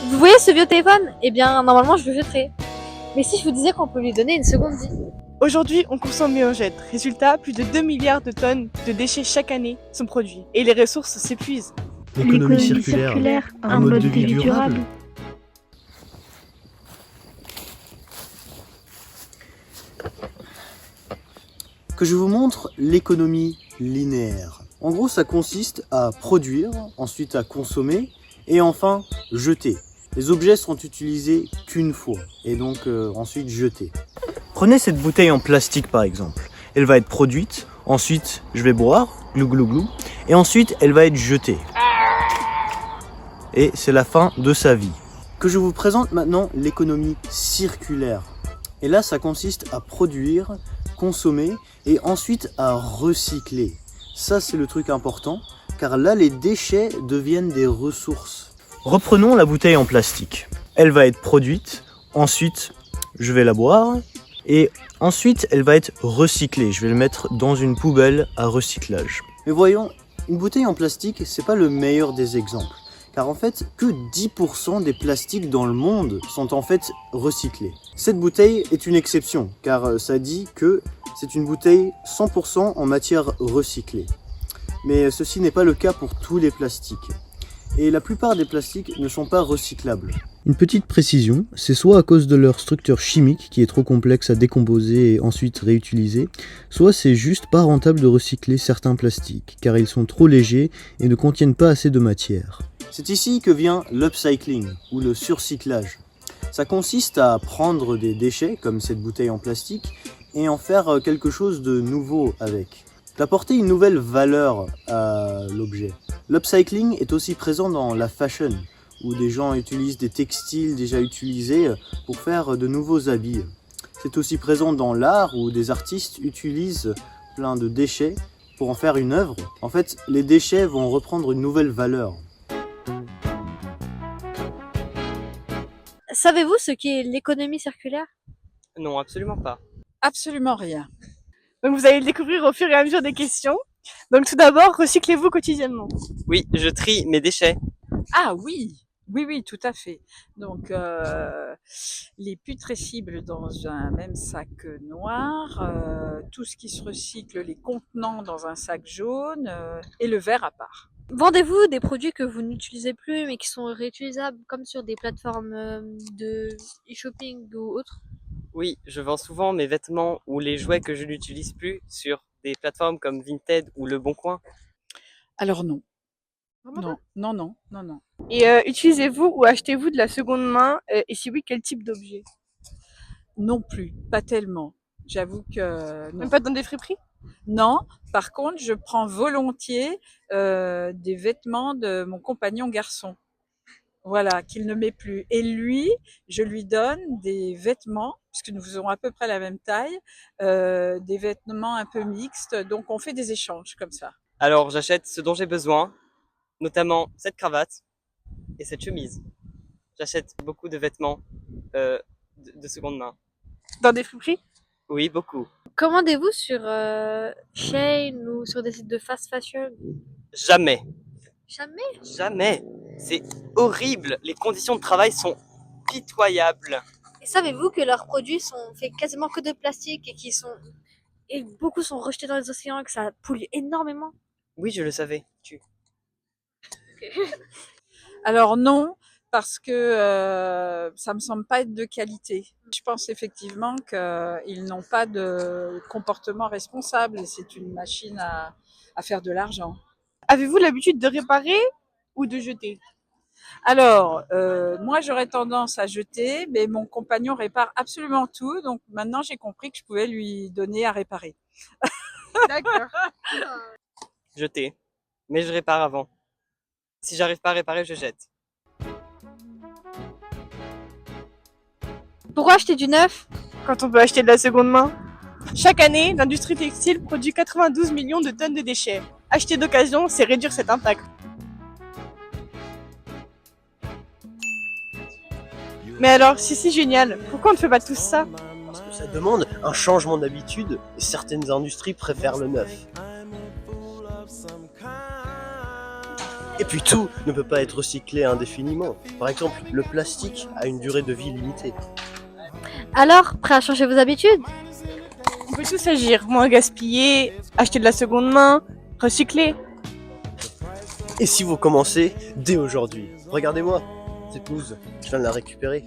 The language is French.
Vous voyez ce vieux téléphone? Eh bien, normalement, je le jetterai. Mais si je vous disais qu'on peut lui donner une seconde vie? Aujourd'hui, on consomme et on jette. Résultat, plus de 2 milliards de tonnes de déchets chaque année sont produits. Et les ressources s'épuisent. L'économie circulaire, un mode de vie durable. Que je vous montre l'économie linéaire. En gros, ça consiste à produire, ensuite à consommer et enfin jeter. Les objets sont utilisés qu'une fois et donc ensuite jetés. Prenez cette bouteille en plastique par exemple. Elle va être produite, ensuite je vais boire, glou glou glou, et ensuite elle va être jetée. Et c'est la fin de sa vie. Que je vous présente maintenant l'économie circulaire. Et là, ça consiste à produire, consommer et ensuite à recycler. Ça, c'est le truc important, car là, les déchets deviennent des ressources. Reprenons la bouteille en plastique. Elle va être produite, ensuite je vais la boire, et ensuite elle va être recyclée. Je vais le mettre dans une poubelle à recyclage. Mais voyons, une bouteille en plastique, c'est pas le meilleur des exemples. Car en fait, que 10% des plastiques dans le monde sont en fait recyclés. Cette bouteille est une exception, car ça dit que c'est une bouteille 100% en matière recyclée. Mais ceci n'est pas le cas pour tous les plastiques. Et la plupart des plastiques ne sont pas recyclables. Une petite précision, c'est soit à cause de leur structure chimique qui est trop complexe à décomposer et ensuite réutiliser, soit c'est juste pas rentable de recycler certains plastiques, car ils sont trop légers et ne contiennent pas assez de matière. C'est ici que vient l'upcycling, ou le surcyclage. Ça consiste à prendre des déchets, comme cette bouteille en plastique, et en faire quelque chose de nouveau avec. D'apporter une nouvelle valeur à l'objet. L'upcycling est aussi présent dans la fashion, où des gens utilisent des textiles déjà utilisés pour faire de nouveaux habits. C'est aussi présent dans l'art, où des artistes utilisent plein de déchets pour en faire une œuvre. En fait, les déchets vont reprendre une nouvelle valeur. Savez-vous ce qu'est l'économie circulaire? Non, absolument pas. Absolument rien. Donc vous allez le découvrir au fur et à mesure des questions. Donc tout d'abord, recyclez-vous quotidiennement. Oui, je trie mes déchets. Ah oui, oui, tout à fait. Donc, les putrescibles dans un même sac noir, tout ce qui se recycle, les contenants dans un sac jaune, et le verre à part. Vendez-vous des produits que vous n'utilisez plus mais qui sont réutilisables comme sur des plateformes de e-shopping ou autres? Oui, je vends souvent mes vêtements ou les jouets que je n'utilise plus sur des plateformes comme Vinted ou Le Bon Coin. Alors non, Vraiment pas? non. Et utilisez-vous ou achetez-vous de la seconde main et si oui, quel type d'objet? Non plus, pas tellement. J'avoue que non. Même pas dans des friperies? Non, par contre, je prends volontiers des vêtements de mon compagnon garçon. Voilà, qu'il ne met plus. Et lui, je lui donne des vêtements, puisque nous faisons à peu près la même taille, des vêtements un peu mixtes. Donc, on fait des échanges comme ça. Alors j'achète ce dont j'ai besoin, notamment cette cravate et cette chemise. J'achète beaucoup de vêtements de seconde main. Dans des friperies? Oui, beaucoup. Commandez-vous sur Shein ou sur des sites de fast fashion? Jamais. Jamais. Jamais. C'est horrible. Les conditions de travail sont pitoyables. Et savez-vous que leurs produits sont faits quasiment que de plastique et beaucoup sont rejetés dans les océans et que ça pollue énormément? Oui, je le savais. Alors non, parce que ça me semble pas être de qualité. Je pense effectivement qu'ils n'ont pas de comportement responsable et c'est une machine à faire de l'argent. Avez-vous l'habitude de réparer ou de jeter? Alors, moi j'aurais tendance à jeter, mais mon compagnon répare absolument tout, donc maintenant j'ai compris que je pouvais lui donner à réparer. D'accord. Jeter. Mais je répare avant. Si j'arrive pas à réparer, je jette. Pourquoi acheter du neuf Quand on peut acheter de la seconde main? Chaque année, l'industrie textile produit 92 millions de tonnes de déchets. Acheter d'occasion, c'est réduire cet impact. Mais alors, c'est si génial, pourquoi on ne fait pas tous ça? Parce que ça demande un changement d'habitude et certaines industries préfèrent le neuf. Et puis tout ne peut pas être recyclé indéfiniment. Par exemple, le plastique a une durée de vie limitée. Alors, prêt à changer vos habitudes? On peut tous agir, moins gaspiller, acheter de la seconde main, recycler. Et si vous commencez dès aujourd'hui, regardez-moi, cette blouse, je viens de la récupérer.